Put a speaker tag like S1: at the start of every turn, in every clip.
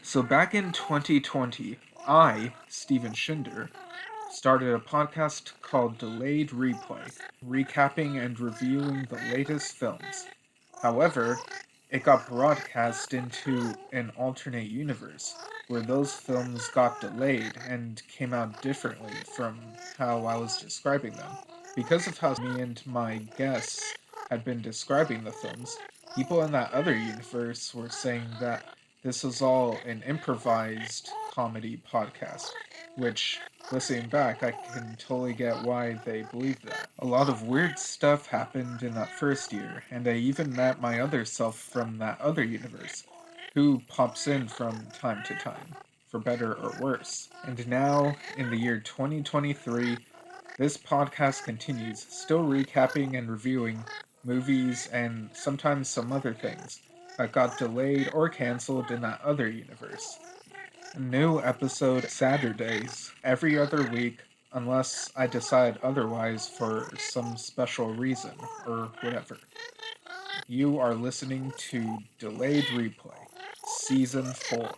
S1: So back in 2020, I, Steven Shinder, started a podcast called Delayed Replay, recapping and reviewing the latest films. However, it got broadcast into an alternate universe, where those films got delayed and came out differently from how I was describing them. Because of how me and my guests had been describing the films, people in that other universe were saying that this was all an improvised comedy podcast, which, listening back, I can totally get why they believe that. A lot of weird stuff happened in that first year, and I even met my other self from that other universe, who pops in from time to time, for better or worse. And now, in the year 2023, this podcast continues, still recapping and reviewing movies and sometimes some other things that got delayed or cancelled in that other universe. A new episode Saturdays every other week, unless I decide otherwise for some special reason or whatever. You are listening to Delayed Replay, Season 4.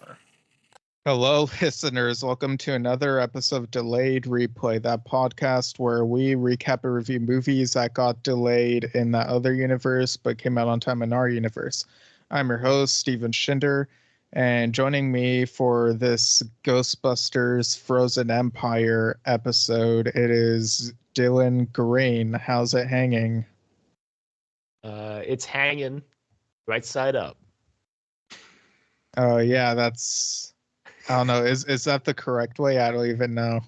S2: Hello, listeners. Welcome to another episode of Delayed Replay, that podcast where we recap and review movies that got delayed in that other universe but came out on time in our universe. I'm your host, Steven Shinder, and joining me for this Ghostbusters Frozen Empire episode, it is Dylan Green. How's it hanging?
S3: It's hanging right side up.
S2: Oh, yeah, that's... I don't know. Is that the correct way? I don't even know.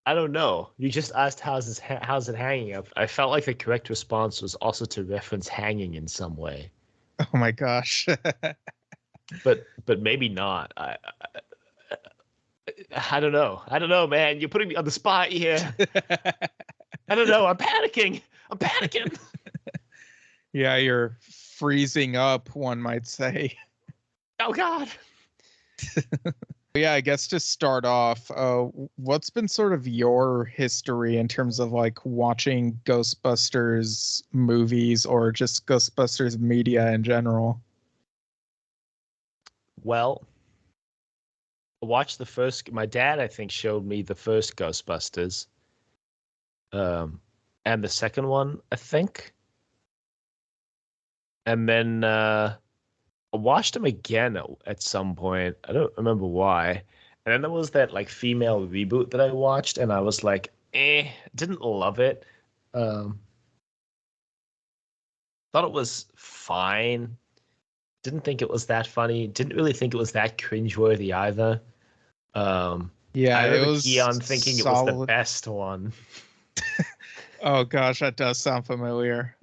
S3: I don't know. You just asked how's it hanging up. I felt like the correct response was also to reference hanging in some way.
S2: Oh my gosh.
S3: but maybe not. I don't know. I don't know, man. You're putting me on the spot here. I don't know. I'm panicking.
S2: Yeah, you're freezing up, one might say.
S3: Oh God.
S2: Yeah, I guess to start off, what's been sort of your history in terms of like watching Ghostbusters movies or just Ghostbusters media in general?
S3: Well, I watched the first. My dad, I think, showed me the first Ghostbusters, and the second one, I think, and then I watched them again at some point. I don't remember why. And then there was that like female reboot that I watched, and I was like, didn't love it. Thought it was fine. Didn't think it was that funny. Didn't really think it was that cringeworthy either.
S2: Yeah,
S3: I
S2: it
S3: remember
S2: was
S3: Keon thinking
S2: solid.
S3: It was the best one.
S2: Oh gosh, that does sound familiar.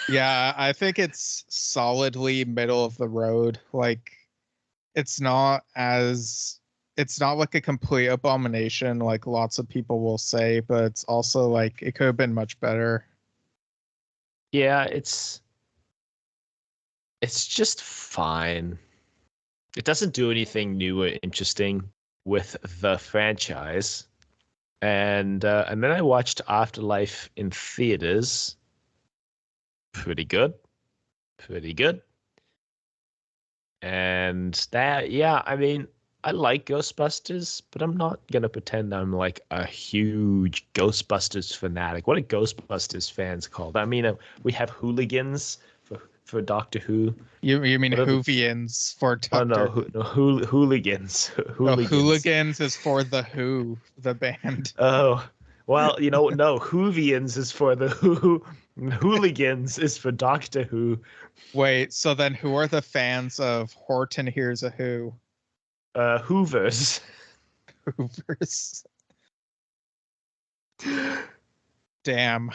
S2: Yeah, I think it's solidly middle of the road. Like, it's not like a complete abomination like lots of people will say, but it's also like it could have been much better.
S3: Yeah, it's just fine. It doesn't do anything new or interesting with the franchise. And then I watched Afterlife in theaters. Pretty good. And that, yeah, I mean, I like Ghostbusters, but I'm not going to pretend I'm like a huge Ghostbusters fanatic. What are Ghostbusters fans called? I mean, we have hooligans for Doctor Who.
S2: You mean Whovians for Doctor Who?
S3: Hooligans.
S2: Hooligans is for the Who, the band.
S3: Oh, well, no, Whovians is for the Who. Hooligans is for Doctor Who.
S2: Wait, so then who are the fans of Horton Hears a Who?
S3: Hoovers.
S2: Hoovers. Damn.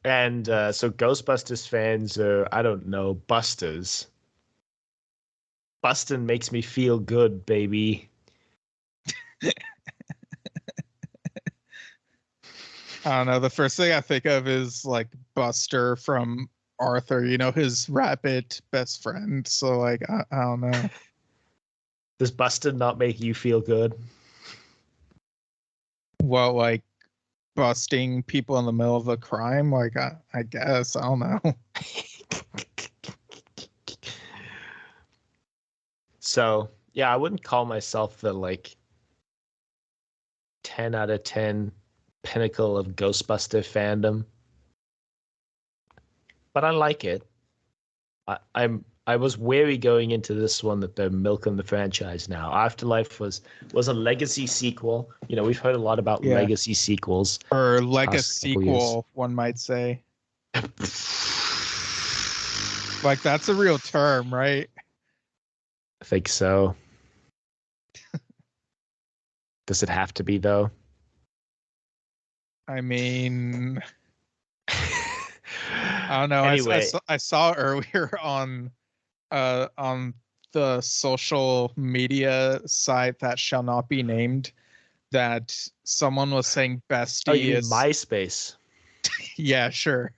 S3: And so Ghostbusters fans are, I don't know, busters. Bustin' makes me feel good, baby.
S2: I don't know. The first thing I think of is like Buster from Arthur, his rabbit best friend. So like, I don't know.
S3: Does Bustin' not make you feel good?
S2: Well, like busting people in the middle of a crime? Like, I guess. I don't know.
S3: So yeah, I wouldn't call myself the like 10 out of 10 pinnacle of Ghostbuster fandom, but I like it. I was wary going into this one that they're milking the franchise now. Afterlife was a legacy sequel. You know, we've heard a lot about
S2: Yeah.
S3: legacy sequels.
S2: Or like a
S3: Past couple years.
S2: sequel, one might say. Like, that's a real term, right?
S3: I think so. Does it have to be though?
S2: I mean, I don't know.
S3: Anyway,
S2: I saw earlier on the social media site that shall not be named that someone was saying
S3: oh, you
S2: bestie
S3: mean
S2: is
S3: MySpace?
S2: yeah, sure.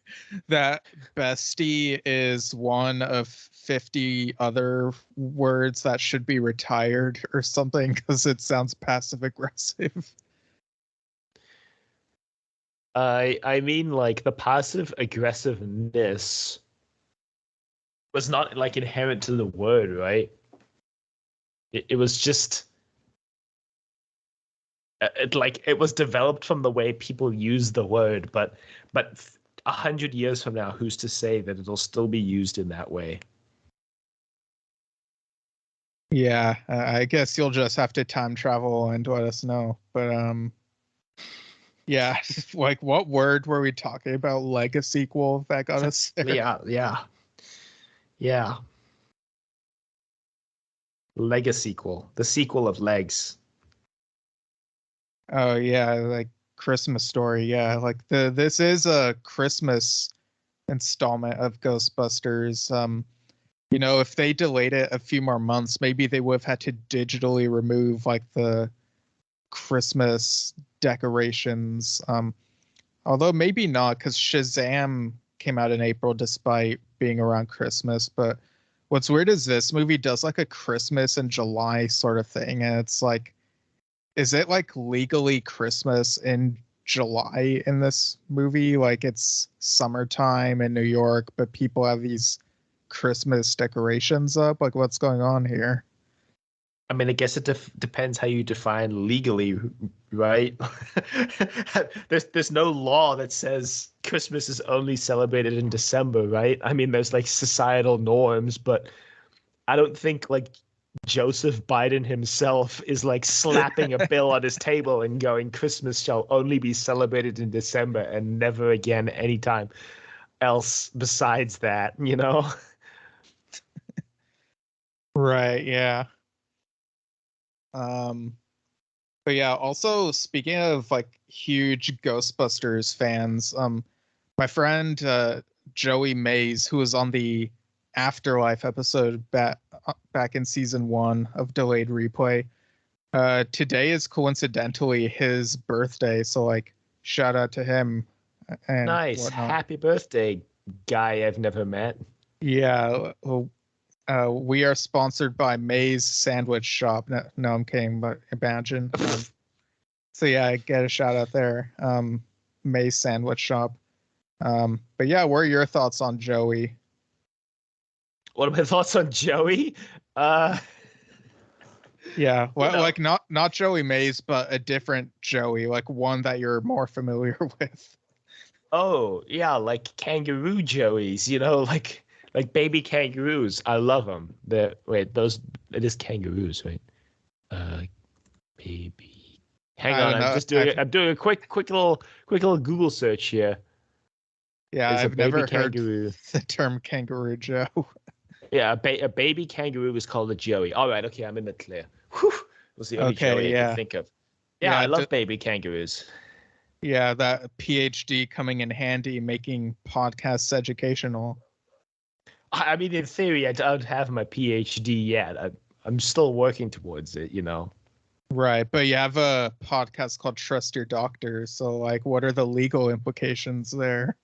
S2: That bestie is one of 50 other words that should be retired or something because it sounds passive aggressive.
S3: I mean, like the passive aggressiveness was not like inherent to the word, right? It was just it was developed from the way people use the word, but 100 years from now, who's to say that it'll still be used in that way?
S2: Yeah, I guess you'll just have to time travel and let us know. But yeah, like what word were we talking about? Legacy sequel that got us there.
S3: Yeah. Legacy sequel, the sequel of Legs.
S2: Oh yeah, like Christmas Story. Yeah, like this is a Christmas installment of Ghostbusters. You know, if they delayed it a few more months, maybe they would have had to digitally remove like the Christmas decorations. Although maybe not, because Shazam came out in April despite being around Christmas. But what's weird is this movie does like a Christmas in July sort of thing, and it's like, is it like legally Christmas in July in this movie? Like it's summertime in New York, but people have these Christmas decorations up. Like what's going on here?
S3: I mean, I guess it depends how you define legally, right? There's no law that says Christmas is only celebrated in December, right? I mean, there's like societal norms, but I don't think like Joseph Biden himself is like slapping a bill on his table and going, Christmas shall only be celebrated in December and never again anytime else besides that, you know?
S2: Right, yeah. But yeah, also speaking of like huge Ghostbusters fans, my friend Joey Mays, who was on the Afterlife episode back in season 1 of Delayed Replay, today is coincidentally his birthday, so like shout out to him and
S3: Nice.
S2: whatnot.
S3: Happy birthday, guy I've never met.
S2: Yeah, we are sponsored by May's Sandwich Shop. No, I'm kidding, but imagine. So yeah, I get a shout out there. May's Sandwich Shop. But yeah, what are your thoughts on Joey?
S3: What are my thoughts on Joey?
S2: Yeah, well,
S3: You know.
S2: like not Joey Mays, but a different Joey, like one that you're more familiar with.
S3: Oh, yeah, like kangaroo Joeys, you know, like baby kangaroos. I love them. It is kangaroos, right? Baby. Hang
S2: I
S3: on,
S2: don't know.
S3: I'm doing a quick little Google search here.
S2: Yeah,
S3: Is a
S2: I've
S3: baby
S2: never
S3: kangaroo.
S2: heard the term kangaroo Joe.
S3: Yeah, a baby kangaroo is called a Joey. All right, okay, I'm in the clear. Whew, was the only
S2: Okay,
S3: Joey I
S2: yeah.
S3: could think of. Yeah, I love baby kangaroos.
S2: Yeah, that PhD coming in handy, making podcasts educational.
S3: I mean, in theory, I don't have my PhD yet. I'm still working towards it, you know.
S2: Right, but you have a podcast called Trust Your Doctor, so like what are the legal implications there?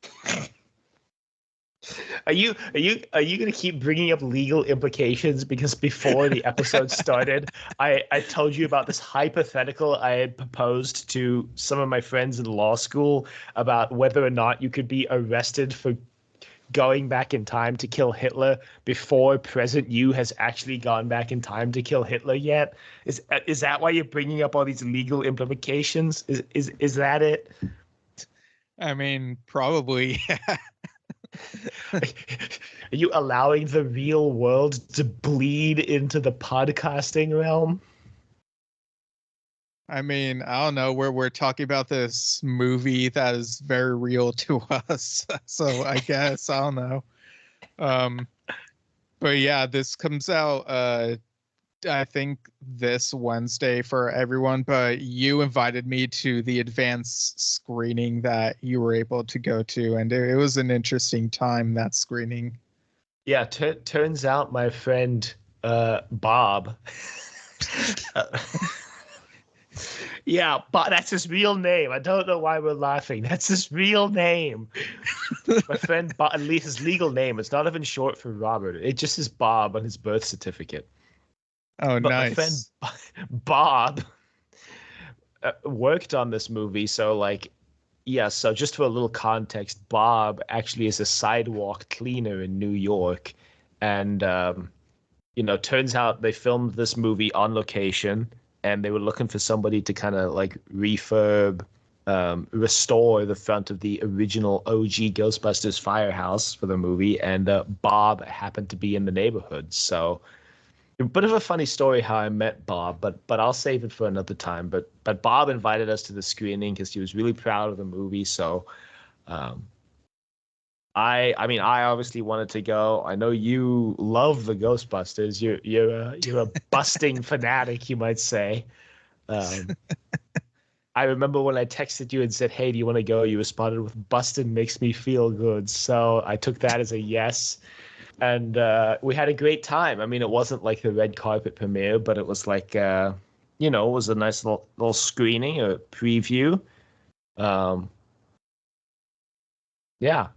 S3: Are you gonna keep bringing up legal implications? Because before the episode started, I told you about this hypothetical I had proposed to some of my friends in law school about whether or not you could be arrested for going back in time to kill Hitler before present you has actually gone back in time to kill Hitler yet? Is that why you're bringing up all these legal implications? Is that it?
S2: I mean, probably.
S3: Are you allowing the real world to bleed into the podcasting realm?
S2: I mean, I don't know, we're talking about this movie that is very real to us. So I guess I don't know. But yeah, this comes out I think this Wednesday for everyone, but you invited me to the advanced screening that you were able to go to, and it was an interesting time, that screening.
S3: Yeah, turns out my friend Bob. Yeah, but that's his real name. I don't know why we're laughing. That's his real name. My friend Bob, at least his legal name. It's not even short for Robert. It just is Bob on his birth certificate.
S2: Oh,
S3: But my friend
S2: nice.
S3: Bob worked on this movie, so like, yeah. So just for a little context, Bob actually is a sidewalk cleaner in New York, and turns out they filmed this movie on location, and they were looking for somebody to kind of like refurb, restore the front of the original OG Ghostbusters firehouse for the movie, and Bob happened to be in the neighborhood. So a bit of a funny story how I met Bob, but I'll save it for another time. But Bob invited us to the screening because he was really proud of the movie. So um, I mean, I obviously wanted to go. I know you love the Ghostbusters. You're a busting fanatic, you might say. Um, I remember when I texted you and said, "Hey, do you want to go?" You responded with "Bustin' makes me feel good." So I took that as a yes, and we had a great time. I mean, it wasn't like the red carpet premiere, but it was like it was a nice little screening, a preview. Um, yeah.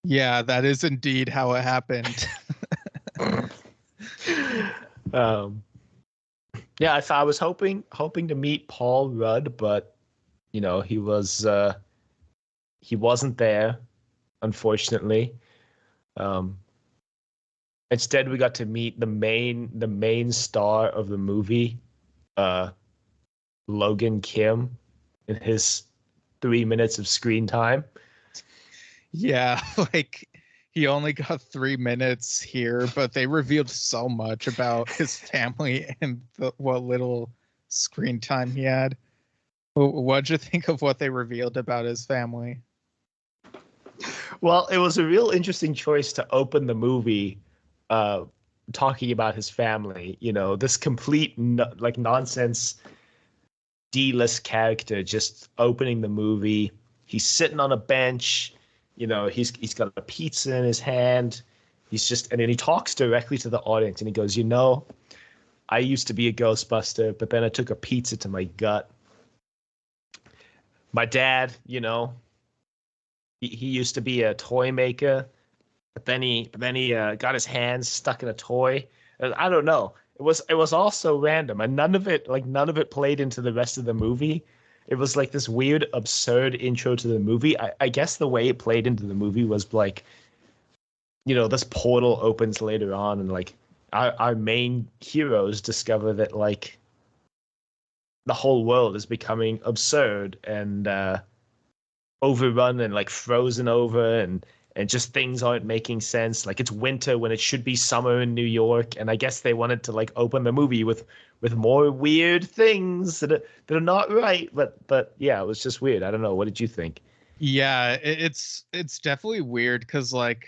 S2: Yeah, that is indeed how it happened.
S3: um, yeah, I was hoping to meet Paul Rudd, but he wasn't there, unfortunately. Um, Instead, we got to meet the main star of the movie, uh, Logan Kim, in his 3 minutes of screen time.
S2: Yeah, like he only got 3 minutes here, but they revealed so much about his family and what little screen time he had. What'd you think of what they revealed about his family?
S3: Well, it was a real interesting choice to open the movie uh, talking about his family. This complete nonsense D-list character just opening the movie. He's sitting on a bench. He's got a pizza in his hand. And then he talks directly to the audience and he goes, I used to be a Ghostbuster, but then I took a pizza to my gut. My dad, he used to be a toy maker, but then he got his hands stuck in a toy. I don't know. It was all so random, and none of it played into the rest of the movie. It was like this weird, absurd intro to the movie. I guess the way it played into the movie was like, this portal opens later on, and like our main heroes discover that like the whole world is becoming absurd and overrun and like frozen over, and just things aren't making sense. Like it's winter when it should be summer in New York, and I guess they wanted to like open the movie with more weird things that are not right. But yeah, it was just weird. I don't know. What did you think?
S2: Yeah, it's definitely weird because like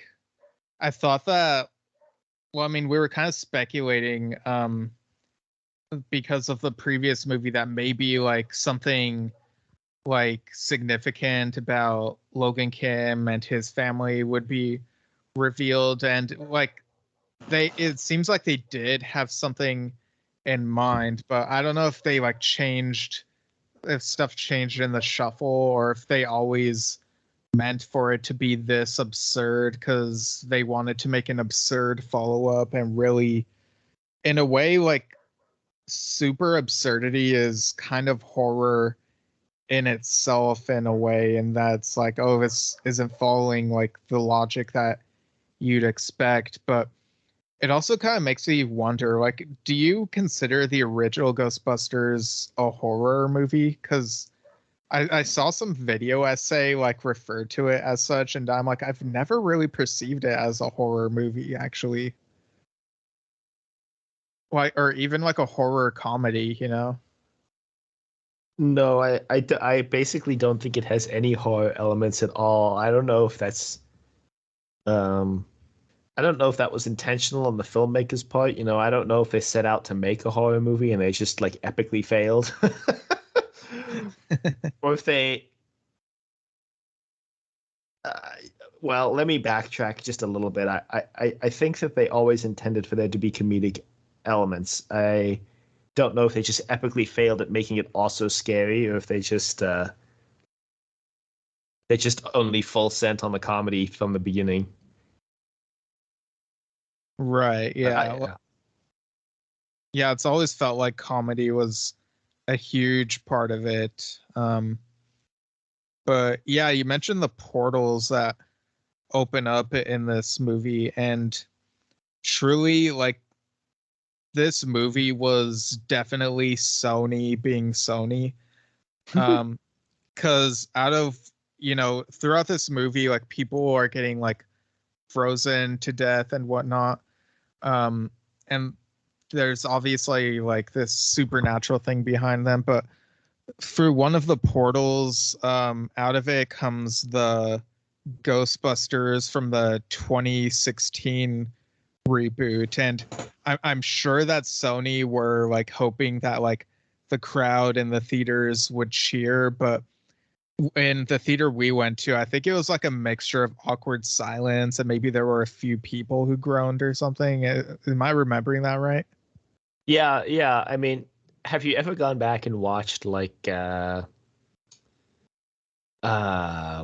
S2: I thought that. Well, I mean, we were kind of speculating because of the previous movie that maybe like something like significant about Logan Kim and his family would be revealed, and like it seems like they did have something in mind, but I don't know if they like changed, if stuff changed in the shuffle, or if they always meant for it to be this absurd because they wanted to make an absurd follow-up. And really, in a way, like super absurdity is kind of horror in itself in a way, and that's like, oh, this isn't following like the logic that you'd expect. But it also kind of makes me wonder, like, do you consider the original Ghostbusters a horror movie? Because I saw some video essay like referred to it as such, and I'm like, I've never really perceived it as a horror movie, actually. Like, or even like a horror comedy, you know?
S3: No, I basically don't think it has any horror elements at all. I don't know if that's um I don't know if that was intentional on the filmmaker's part. You know, I don't know if they set out to make a horror movie and they just like epically failed. Or if they uh, well, let me backtrack just a little bit. I think that they always intended for there to be comedic elements. I don't know if they just epically failed at making it also scary, or if they just only full sent on the comedy from the beginning.
S2: Right. Yeah.
S3: I,
S2: Yeah. It's always felt like comedy was a huge part of it. But yeah, you mentioned the portals that open up in this movie, and truly, like, this movie was definitely Sony being Sony. Because out of, throughout this movie, like, people are getting like frozen to death and whatnot. And there's obviously like this supernatural thing behind them, but through one of the portals, out of it comes the Ghostbusters from the 2016 reboot. And I'm sure that Sony were like hoping that like the crowd in the theaters would cheer, but in the theater we went to, I think it was like a mixture of awkward silence and maybe there were a few people who groaned or something. Am I remembering that right?
S3: yeah, yeah. I mean, have you ever gone back and watched like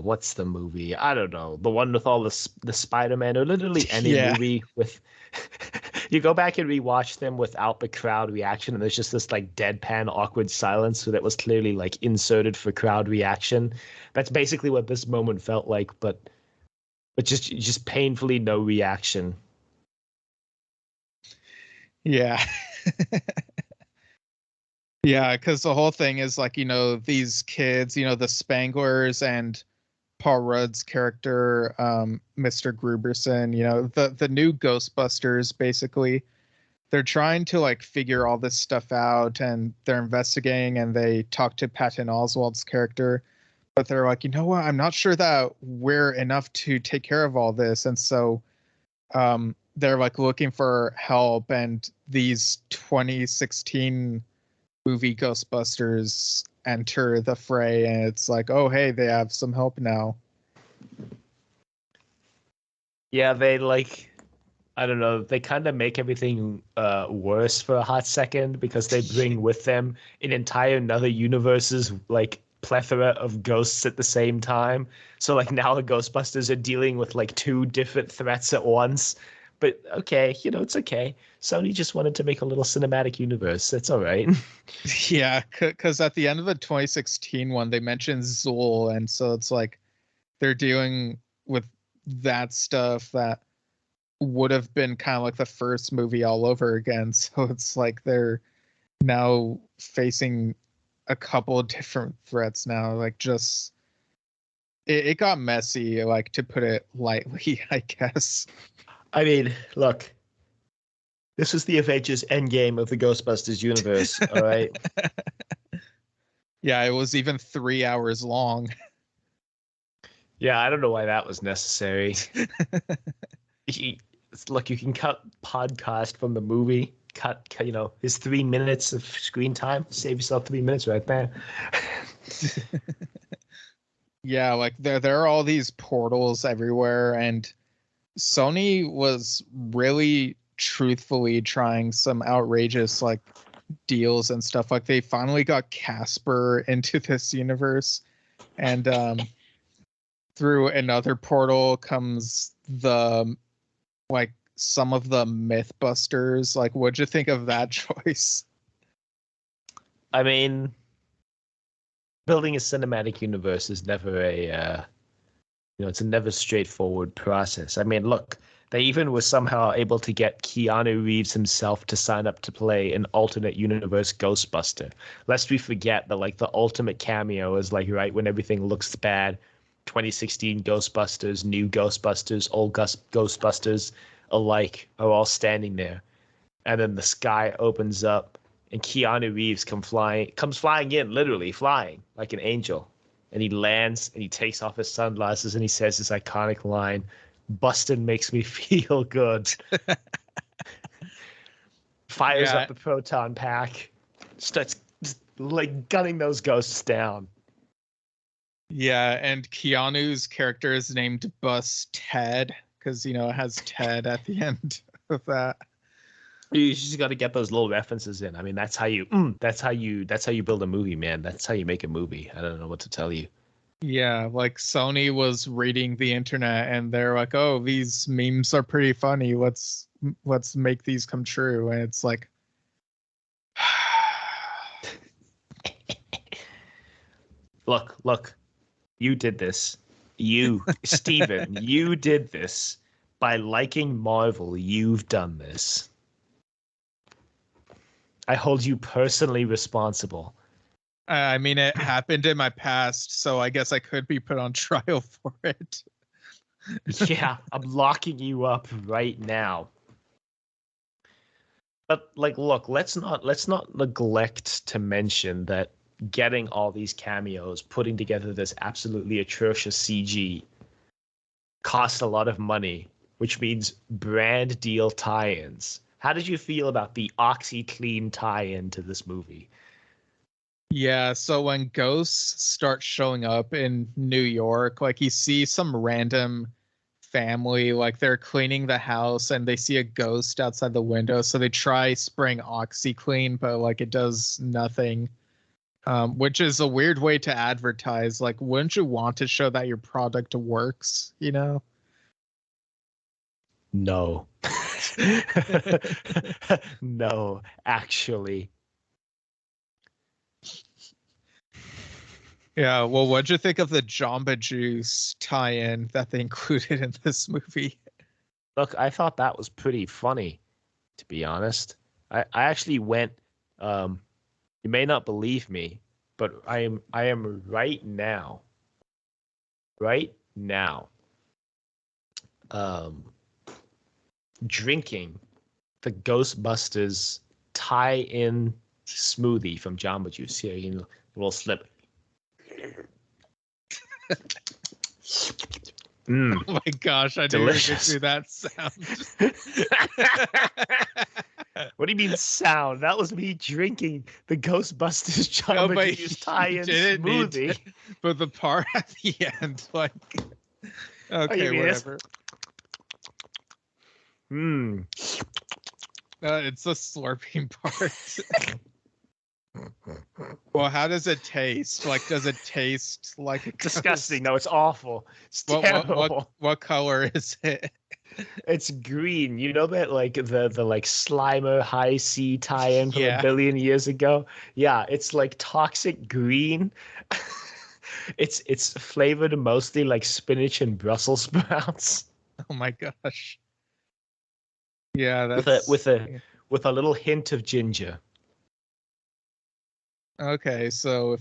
S3: what's the movie? I don't know, the one with all the Spider-Man, or literally any
S2: Yeah.
S3: movie with you go back and rewatch them without the crowd reaction, and there's just this like deadpan awkward silence that was clearly like inserted for crowd reaction. That's basically what this moment felt like, but just painfully no reaction.
S2: Yeah. Yeah, because the whole thing is like, these kids, the Spanglers and Paul Rudd's character, Mr. Gruberson, the new Ghostbusters, basically, they're trying to like figure all this stuff out, and they're investigating, and they talk to Patton Oswalt's character, but they're like, you know what, I'm not sure that we're enough to take care of all this. And so they're like looking for help, and these 2016 movie Ghostbusters enter the fray, and it's like, oh hey, they have some help now.
S3: Yeah, they like I don't know, they kind of make everything worse for a hot second because they bring with them an entire another universe's like plethora of ghosts at the same time. So like now the Ghostbusters are dealing with like two different threats at once. But okay, it's okay. Sony just wanted to make a little cinematic universe. That's all right.
S2: Yeah, because at the end of the 2016 one, they mentioned Zool, and so it's like they're dealing with that stuff that would have been kind of like the first movie all over again. So it's like they're now facing a couple of different threats now. Like, just it got messy, like, to put it lightly, I guess.
S3: I mean, look, this is the Avengers Endgame of the Ghostbusters universe, all right?
S2: Yeah, it was even 3 hours long.
S3: Yeah, I don't know why that was necessary. Look, you can cut podcast from the movie. Cut, his 3 minutes of screen time. Save yourself 3 minutes right there.
S2: Yeah, like there are all these portals everywhere, and Sony was really truthfully trying some outrageous like deals and stuff. Like, they finally got Casper into this universe, and through another portal comes the like some of the Mythbusters. Like, what'd you think of that choice?
S3: I mean, building a cinematic universe is never it's a never straightforward process. I mean, look, they even were somehow able to get Keanu Reeves himself to sign up to play an alternate universe Ghostbuster. Lest we forget that like the ultimate cameo is like right when everything looks bad. 2016 Ghostbusters, new Ghostbusters, old Ghostbusters alike are all standing there. And then the sky opens up and Keanu Reeves comes flying in, literally flying like an angel. And he lands and he takes off his sunglasses and he says his iconic line, "Bustin' makes me feel good." Fires up the proton pack, starts like gunning those ghosts down.
S2: Yeah, and Keanu's character is named Bus Ted because it has Ted at the end of that.
S3: You just got to get those little references in. I mean, that's how you build a movie, man. That's how you make a movie. I don't know what to tell you.
S2: Yeah, like Sony was reading the internet and they're like, "Oh, these memes are pretty funny. Let's make these come true." And it's like,
S3: look, you did this. You, Steven, you did this. By liking Marvel, you've done this. I hold you personally responsible.
S2: I mean, it happened in my past, so I guess I could be put on trial for it.
S3: Yeah, I'm locking you up right now. But like, look, let's not neglect to mention that getting all these cameos, putting together this absolutely atrocious CG, cost a lot of money, which means brand deal tie-ins. How did you feel about the OxyClean tie-in to this movie?
S2: Yeah, so when ghosts start showing up in New York, like you see some random family, like they're cleaning the house and they see a ghost outside the window, so they try spraying OxyClean, but like it does nothing. Which is a weird way to advertise. Like, wouldn't you want to show that your product works,
S3: No. No, actually.
S2: Yeah, well, what'd you think of the Jamba Juice tie-in that they included in this movie?
S3: Look, I thought that was pretty funny, to be honest. I actually went you may not believe me, but I am right now drinking the Ghostbusters tie-in smoothie from Jamba Juice. Here, a little slip.
S2: Oh my gosh, I didn't even do that sound.
S3: What do you mean sound? That was me drinking the Ghostbusters Jamba Juice tie-in smoothie.
S2: But the part at the end, like, okay, whatever. It's the slurping part. Well, how does it taste? Like, does it taste like
S3: disgusting? No, it's awful. It's terrible.
S2: What color is it?
S3: It's green. You know that like the like Slimer High C tie-in from a billion years ago? Yeah, it's like toxic green. It's flavored mostly like spinach and Brussels sprouts.
S2: Oh my gosh. Yeah, that's
S3: with a little hint of ginger.
S2: Okay, so if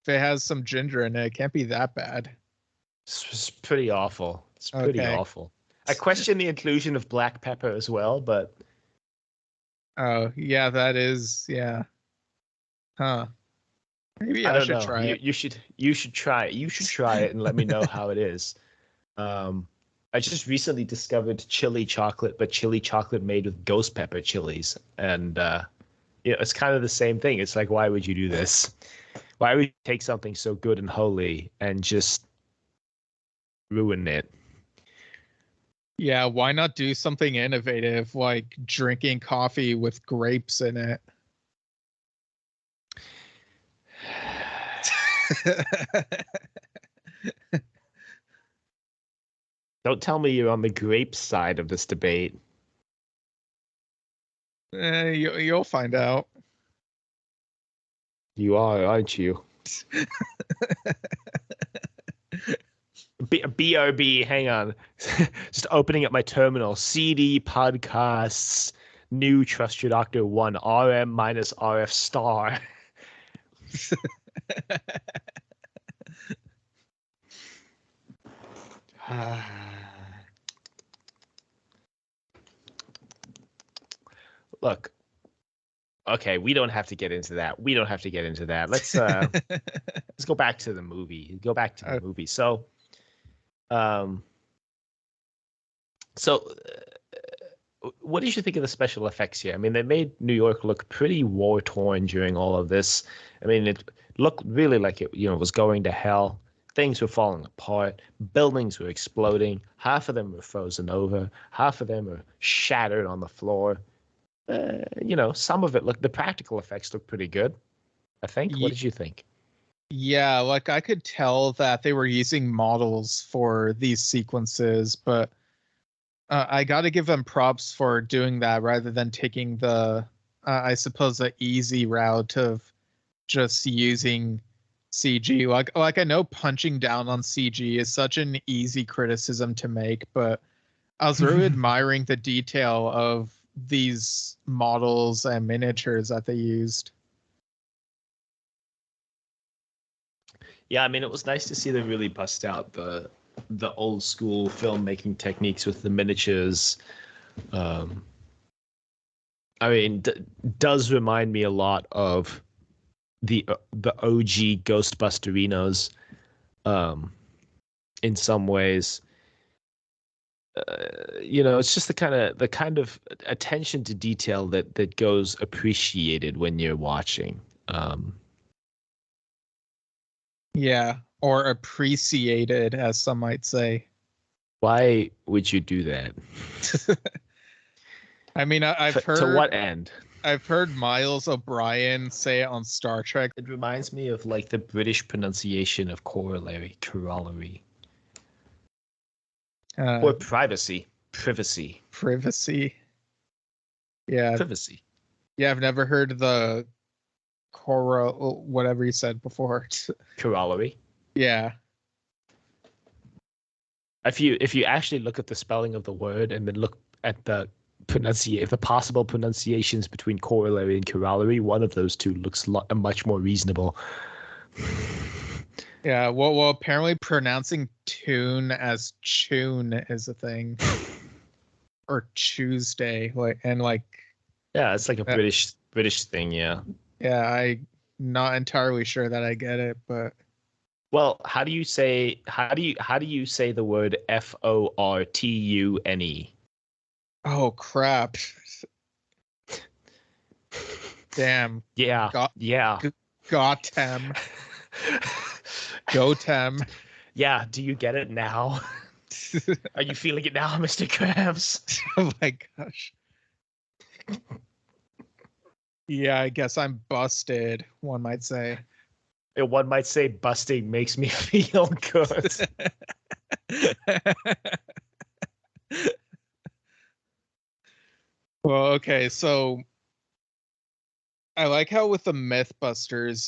S2: it has some ginger in it, it can't be that bad.
S3: It's pretty awful. It's pretty awful. I question the inclusion of black pepper as well, but
S2: oh yeah, that is Huh. Maybe I should try it.
S3: You should try it. You should try it and let me know how it is. I just recently discovered chili chocolate, but chili chocolate made with ghost pepper chilies, and it's kind of the same thing. It's like, why would you do this? Why would you take something so good and holy and just ruin it?
S2: Yeah, why not do something innovative like drinking coffee with grapes in it?
S3: Don't tell me you're on the grape side of this debate.
S2: You'll find out.
S3: You are, aren't you? BRB, hang on. Just opening up my terminal. CD podcasts. New Trust Your Doctor 1. RM minus RF star. Look. Okay, we don't have to get into that. Let's let's go back to the movie. So, what did you think of the special effects here? I mean, they made New York look pretty war-torn during all of this. I mean, it looked really like it, was going to hell. Things were falling apart. Buildings were exploding. Half of them were frozen over. Half of them were shattered on the floor. Some of it the practical effects look pretty good, I think. What did you think?
S2: Yeah, like I could tell that they were using models for these sequences, but I got to give them props for doing that rather than taking the, I suppose, the easy route of just using CG. Like I know punching down on CG is such an easy criticism to make, but I was really admiring the detail of these models and miniatures that they used.
S3: Yeah, I mean, it was nice to see them really bust out the old school filmmaking techniques with the miniatures. I mean, does remind me a lot of the OG Ghostbusterinos, in some ways. It's just the kind of attention to detail that goes appreciated when you're watching.
S2: Yeah, or appreciated, as some might say.
S3: Why would you do that?
S2: I mean, I've heard.
S3: To what end?
S2: I've heard Miles O'Brien say it on Star Trek.
S3: It reminds me of like the British pronunciation of corollary. Or privacy. Yeah. Privacy.
S2: Yeah, I've never heard the whatever you said before.
S3: Corollary.
S2: Yeah.
S3: If you actually look at the spelling of the word and then look at the possible pronunciations between corollary and corollary, one of those two looks much more reasonable.
S2: Yeah, well, apparently pronouncing tune as tune is a thing. Or Tuesday,
S3: yeah, it's like a British thing, yeah.
S2: Yeah, I'm not entirely sure that I get it, but
S3: well, how do you say the word FORTUNE?
S2: Oh crap. Damn.
S3: Yeah.
S2: Gotham. Gotham.
S3: Yeah, do you get it now? Are you feeling it now, Mr. Krabs?
S2: Oh my gosh. Yeah, I guess I'm busted, one might say.
S3: One might say busting makes me feel good.
S2: Well, okay, so I like how with the Mythbusters,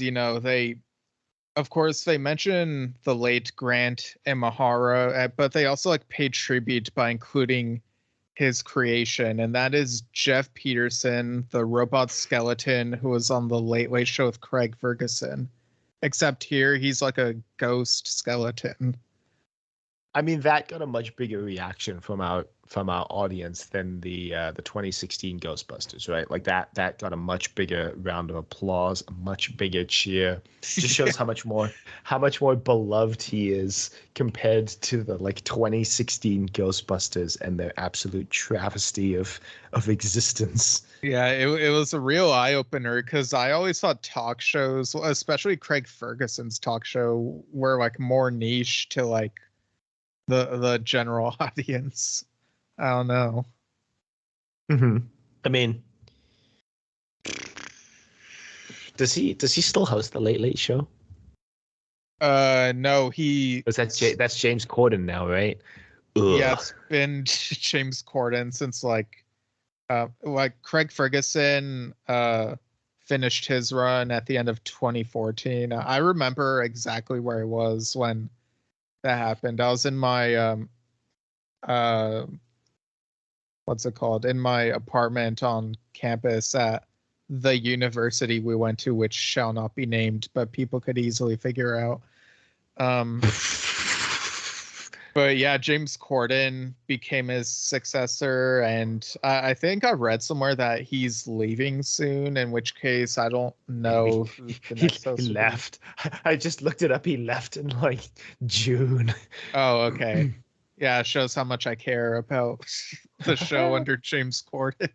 S2: they mention the late Grant Imahara, but they also paid tribute by including his creation, and that is Jeff Peterson, the robot skeleton who was on the Late Late Show with Craig Ferguson. Except here, he's like a ghost skeleton.
S3: I mean, that got a much bigger reaction from our audience than the 2016 Ghostbusters, right? Like that got a much bigger round of applause, a much bigger cheer. Just shows how much more beloved he is compared to the 2016 Ghostbusters and their absolute travesty of existence.
S2: Yeah, it was a real eye opener because I always thought talk shows, especially Craig Ferguson's talk show, were more niche to the general audience. I don't know.
S3: Mm-hmm. I mean, does he still host the Late Late Show?
S2: No,
S3: that's James Corden now, right?
S2: Ugh. Yeah, it's been James Corden since Craig Ferguson finished his run at the end of 2014. I remember exactly where I was when that happened. I was in my what's it called? In my apartment on campus at the university we went to, which shall not be named, but people could easily figure out. But yeah, James Corden became his successor, and I think I read somewhere that he's leaving soon, in which case I don't know who the next host
S3: He
S2: will be.
S3: left. I just looked it up. He left in like June.
S2: Oh, okay. Yeah, it shows how much I care about the show under James Corden.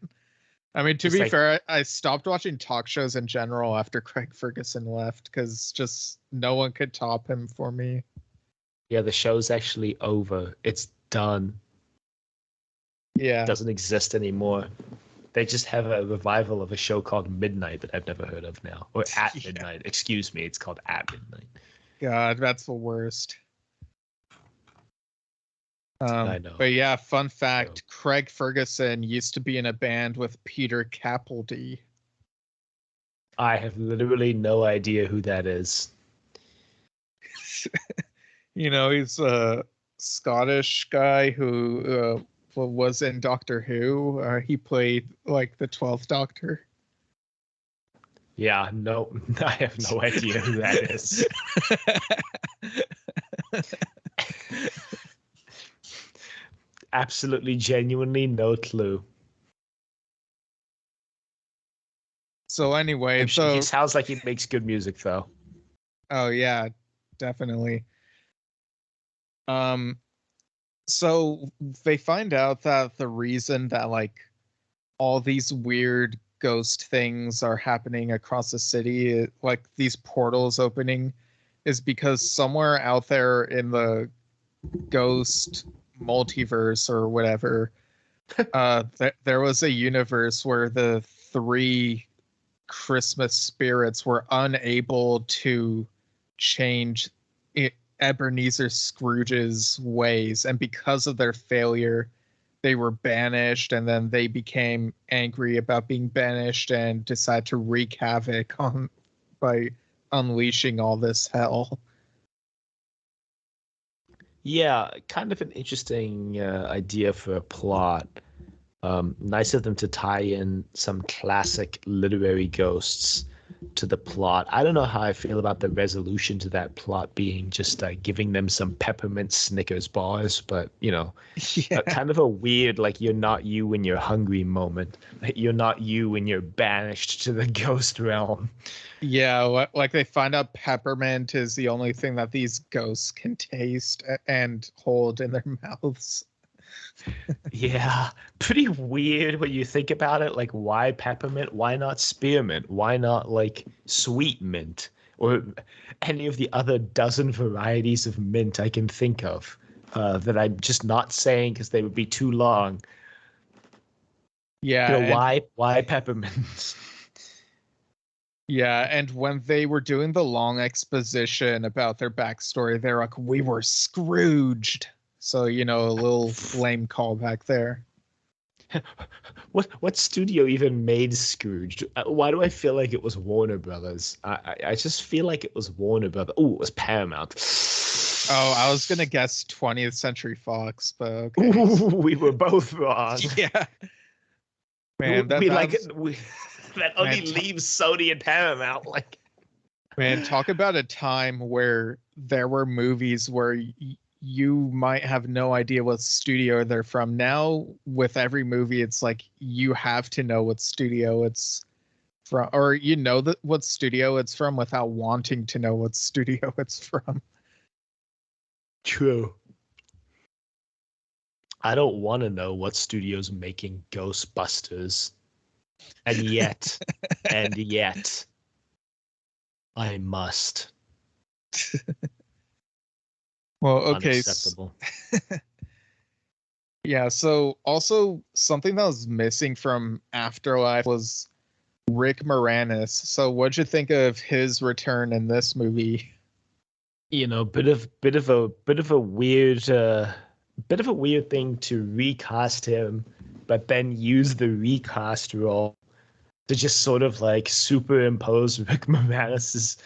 S2: I mean, to
S3: It's
S2: be
S3: like-
S2: fair, I stopped watching talk shows in general after Craig Ferguson left because just no one could top him for me.
S3: Yeah, the show's actually over. It's done.
S2: Yeah.
S3: It doesn't exist anymore. They just have a revival of a show called Midnight that I've never heard of now. Or At
S2: Yeah.
S3: Midnight. Excuse me, it's called At Midnight.
S2: God, that's the worst.
S3: I know.
S2: But yeah, fun fact, Craig Ferguson used to be in a band with Peter Capaldi.
S3: I have literally no idea who that is.
S2: You know, he's a Scottish guy who was in Doctor Who. He played like the 12th Doctor.
S3: Yeah, no, I have no idea who that is. Absolutely, genuinely, no clue.
S2: So anyway,
S3: He sounds like he makes good music, though.
S2: Oh yeah, definitely. So they find out that the reason that like all these weird ghost things are happening across the city, like these portals opening, is because somewhere out there in the ghost multiverse or whatever, there was a universe where the three Christmas spirits were unable to change Ebenezer Scrooge's ways, and because of their failure, they were banished, and then they became angry about being banished and decided to wreak havoc by unleashing all this hell.
S3: Yeah, kind of an interesting idea for a plot. Nice of them to tie in some classic literary ghosts to the plot. I don't know how I feel about the resolution to that plot being just giving them some peppermint Snickers bars, but kind of a weird, like, you're not you when you're hungry moment. You're not you when you're banished to the ghost realm.
S2: Yeah, like they find out peppermint is the only thing that these ghosts can taste and hold in their mouths.
S3: Yeah, pretty weird when you think about it. Like, why peppermint? Why not spearmint? Why not like sweet mint or any of the other dozen varieties of mint I can think of that I'm just not saying because they would be too long.
S2: Yeah,
S3: Why peppermint?
S2: Yeah, and when they were doing the long exposition about their backstory, they're like, "We were Scrooged." So, a little lame callback there.
S3: What studio even made Scrooge? Why do I feel like it was Warner Brothers? I just feel like it was Warner Brothers. Oh, it was Paramount.
S2: Oh, I was gonna guess 20th Century Fox, but okay.
S3: Ooh, we were both wrong.
S2: Yeah. Man,
S3: that only leaves Sony and Paramount. Like,
S2: man, talk about a time where there were movies where you might have no idea what studio they're from. Now, with every movie, it's like you have to know what studio it's from, or what studio it's from without wanting to know what studio it's from.
S3: True. I don't want to know what studio's making Ghostbusters. And yet, I must.
S2: Well, okay.
S3: Unacceptable.
S2: Yeah, so also something that was missing from Afterlife was Rick Moranis. So what'd you think of his return in this movie?
S3: Bit of a weird thing to recast him, but then use the recast role to just sort of like superimpose Rick Moranis's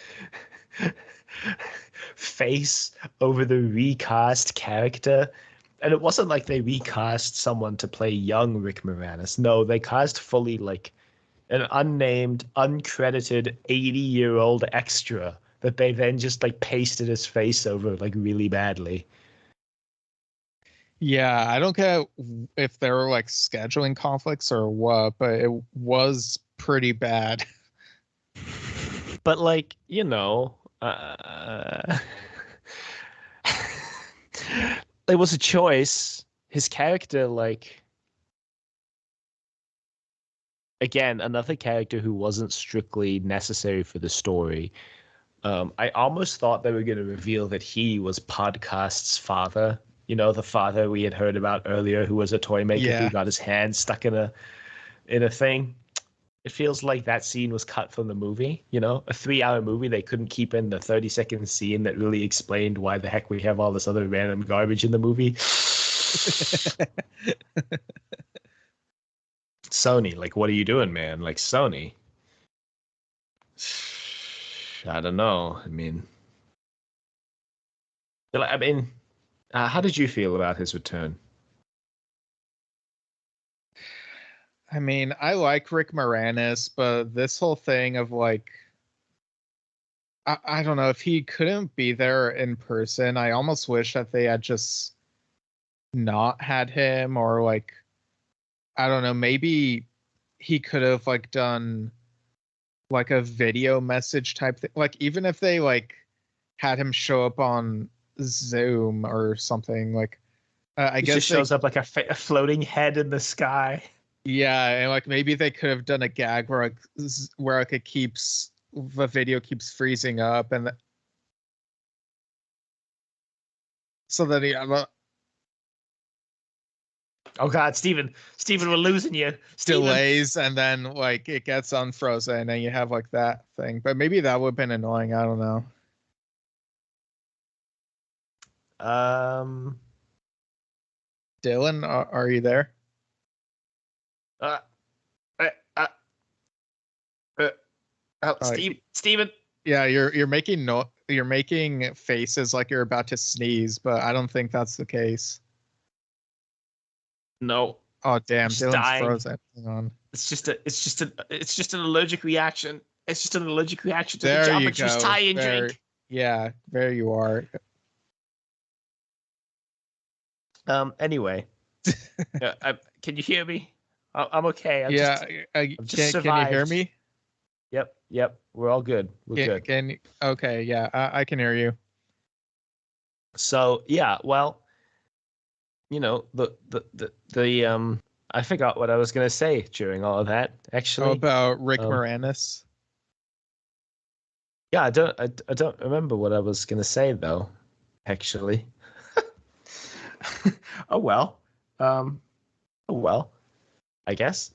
S3: face over the recast character. And it wasn't like they recast someone to play young Rick Moranis. No, they cast fully like an unnamed, uncredited 80-year-old extra that they then just like pasted his face over like really badly.
S2: Yeah, I don't get if there were like scheduling conflicts or what, but it was pretty bad.
S3: But like, it was a choice. His character, like, again, another character who wasn't strictly necessary for the story. I almost thought they were going to reveal that he was Podcast's father. You know, the father we had heard about earlier, who was a toy maker who
S2: Yeah.
S3: got his hand stuck in a thing. It feels like that scene was cut from the movie. You know, a 3-hour movie. They couldn't keep in the 30-second scene that really explained why the heck we have all this other random garbage in the movie. Sony, like, what are you doing, man? Like, Sony. I don't know. How did you feel about his return?
S2: I mean, I like Rick Moranis, but this whole thing of like, I don't know, if he couldn't be there in person, I almost wish that they had just not had him, or like, I don't know, maybe he could have like done like a video message type thing. Like, even if they like had him show up on Zoom or something, like, I
S3: He
S2: guess
S3: just shows up like a floating head in the sky.
S2: yeah, and like maybe they could have done a gag where like it keeps the video keeps freezing up, and so that he
S3: Oh God, Steven, we're losing you. Steven.
S2: delays, and then like it gets unfrozen, and you have like that thing. But maybe that would have been annoying. I don't know. Dylan, are you there?
S3: Uh, Steven.
S2: Yeah, you're making faces like you're about to sneeze, but I don't think that's the case.
S3: No.
S2: Oh damn,
S3: Just
S2: Dylan's
S3: dying.
S2: frozen. Hang on.
S3: It's just an allergic reaction. It's just an allergic reaction to
S2: There
S3: the
S2: you
S3: Jamba Juice
S2: go.
S3: tie-in
S2: There,
S3: drink.
S2: yeah, there you are.
S3: Anyway, can you hear me? I'm okay. I've just survived.
S2: Can you hear me?
S3: Yep. We're all good. We're good.
S2: Okay, yeah, I can hear you.
S3: So yeah, well, the I forgot what I was gonna say during all of that. Actually,
S2: About Rick Moranis.
S3: Yeah, I don't remember what I was gonna say though. Actually, oh well, I guess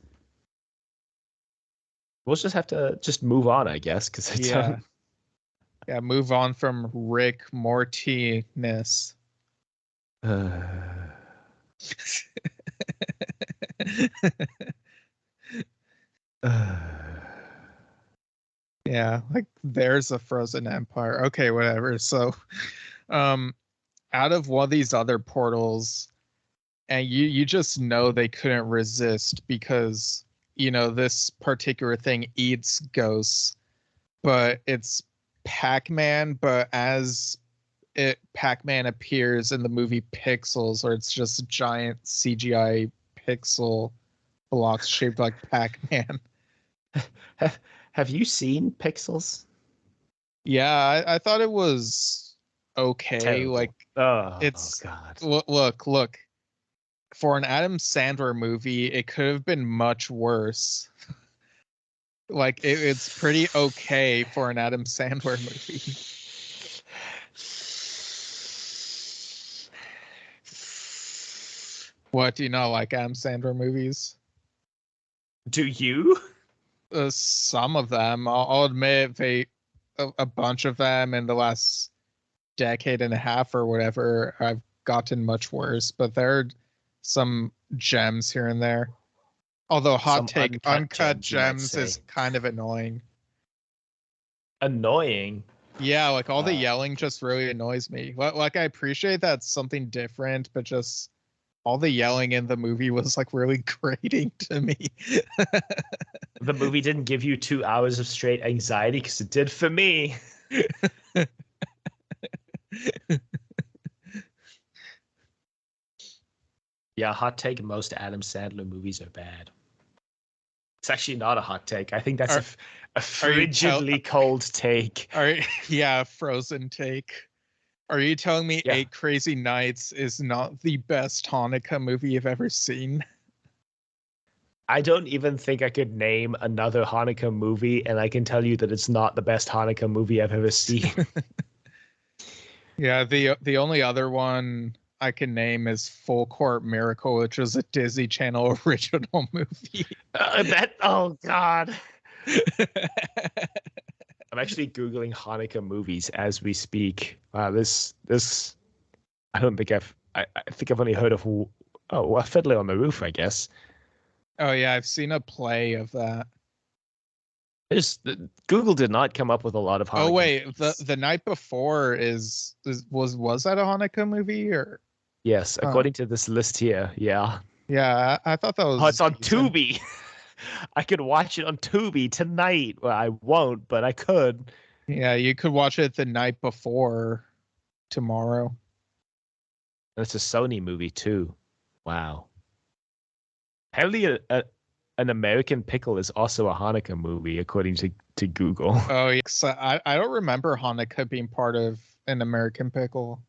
S3: we'll just have to move on, I guess, because
S2: Yeah. Yeah, move on from Rick Mortiness. Yeah, like there's a frozen empire. Okay, whatever. So, out of one of these other portals, and you just know they couldn't resist because this particular thing eats ghosts, but it's Pac-Man, but as Pac-Man appears in the movie Pixels, or it's just giant CGI pixel blocks shaped like Pac-Man.
S3: Have you seen Pixels?
S2: Yeah, I thought it was okay.
S3: Terrible.
S2: Like,
S3: it's God.
S2: Look. For an Adam Sandler movie, it could have been much worse. Like, it's pretty okay for an Adam Sandler movie. What, do you not like Adam Sandler movies?
S3: Do you?
S2: Some of them. I'll admit a bunch of them in the last decade and a half or whatever, I've gotten much worse, but there are some gems here and there. Although
S3: Some
S2: hot take,
S3: uncut
S2: uncut
S3: gems, you might
S2: gems
S3: say.
S2: is kind of annoying.
S3: Annoying.
S2: Yeah, like all the
S3: Wow.
S2: yelling just really annoys me. Like I appreciate that's something different, but just all the yelling in the movie was like really grating to me.
S3: The movie didn't give you 2 hours of straight anxiety because it did for me. Yeah, hot take. Most Adam Sandler movies are bad. It's actually not a hot take. I think that's
S2: Are-
S3: a
S2: are you tell-
S3: frigidly cold take.
S2: Yeah, Frozen take. Are you telling me
S3: Yeah.
S2: 8 Crazy Nights is not the best Hanukkah movie you've ever seen?
S3: I don't even think I could name another Hanukkah movie, and I can tell you that it's not the best Hanukkah movie I've ever seen.
S2: Yeah, the only other one I can name is Full Court Miracle, which was a Disney Channel original movie.
S3: Oh God. I'm actually Googling Hanukkah movies as we speak. Wow, this I don't think I think I've only heard of Fiddler on the Roof, I guess.
S2: Oh yeah, I've seen a play of that.
S3: Google did not come up with a lot of Hanukkah
S2: Oh wait,
S3: movies.
S2: the night before was that a Hanukkah movie or?
S3: Yes, according to this list here, yeah.
S2: Yeah, I thought that was.
S3: Oh, it's on
S2: decent.
S3: Tubi. I could watch it on Tubi tonight. Well, I won't, but I could.
S2: Yeah, you could watch it the night before tomorrow.
S3: It's a Sony movie too. Wow. Apparently, an American Pickle is also a Hanukkah movie, according to Google.
S2: Oh, yeah, I don't remember Hanukkah being part of an American Pickle.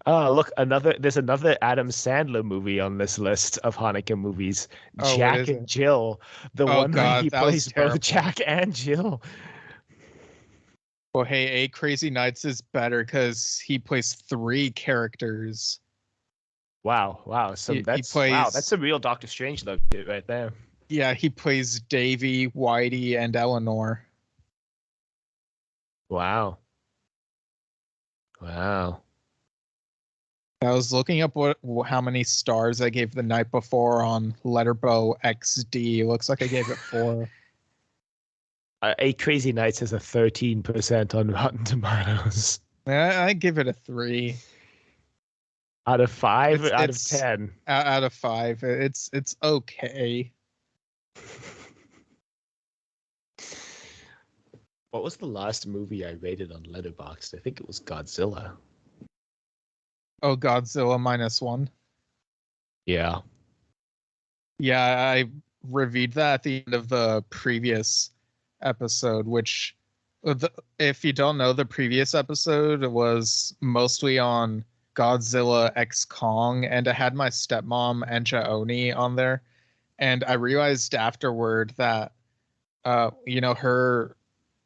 S3: Oh, look, there's another Adam Sandler movie on this list of Hanukkah movies.
S2: Oh, what
S3: Jack
S2: is
S3: and
S2: it?
S3: Jill. The
S2: Oh
S3: one where
S2: God,
S3: he
S2: that was
S3: plays
S2: terrible.
S3: both Jack and Jill.
S2: Well, hey, 8 Crazy Nights is better because he plays 3 characters.
S3: Wow. So
S2: He
S3: that's
S2: plays.
S3: that's a real Doctor Strange look right there.
S2: Yeah, he plays Davy, Whitey, and Eleanor.
S3: Wow.
S2: I was looking up how many stars I gave the night before on Letterboxd XD. Looks like I gave it 4.
S3: 8 Crazy Nights has a 13% on Rotten Tomatoes.
S2: I give it a 3
S3: Out of 5 or out of
S2: It's
S3: 10?
S2: out of 5. It's okay.
S3: What was the last movie I rated on Letterboxd? I think it was Godzilla.
S2: Oh, Godzilla -1.
S3: Yeah.
S2: Yeah, I reviewed that at the end of the previous episode, which, if you don't know, the previous episode was mostly on Godzilla X Kong, and it had my stepmom Enja Oni on there. And I realized afterward that, her,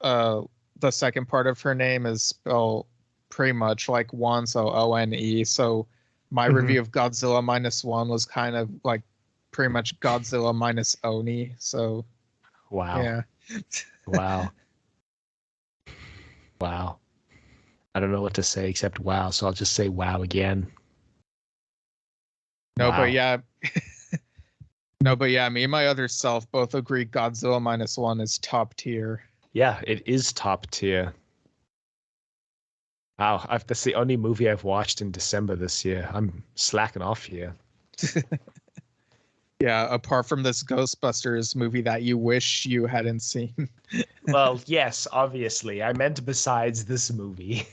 S2: the second part of her name is spelled pretty much like one, so One. So my review of Godzilla -1 was kind of like pretty much Godzilla minus Oni. So
S3: Wow.
S2: yeah.
S3: Wow. I don't know what to say except wow, so I'll just say wow again.
S2: No,
S3: Wow.
S2: but yeah. No, but yeah, me and my other self both agree Godzilla -1 is top tier.
S3: Yeah, it is top tier. Wow, that's the only movie I've watched in December this year. I'm slacking off here.
S2: Yeah, apart from this Ghostbusters movie that you wish you hadn't seen.
S3: Well, yes, obviously. I meant besides this movie.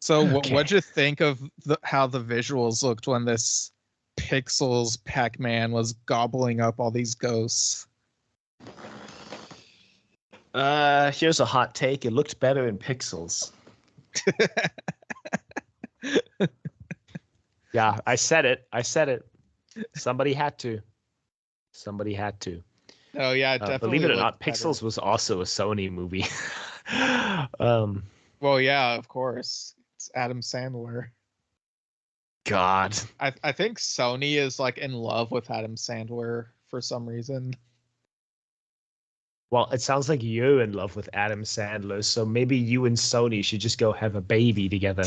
S2: So
S3: Okay.
S2: what'd you think of how the visuals looked when this Pixels Pac-Man was gobbling up all these ghosts?
S3: Here's a hot take. It looked better in pixels. Yeah, I said it. Somebody had to.
S2: Oh yeah, definitely.
S3: Believe it or not,
S2: looked better.
S3: Pixels was also a Sony movie.
S2: Well, yeah, of course. It's Adam Sandler.
S3: God.
S2: I think Sony is like in love with Adam Sandler for some reason.
S3: Well, it sounds like you're in love with Adam Sandler, so maybe you and Sony should just go have a baby together.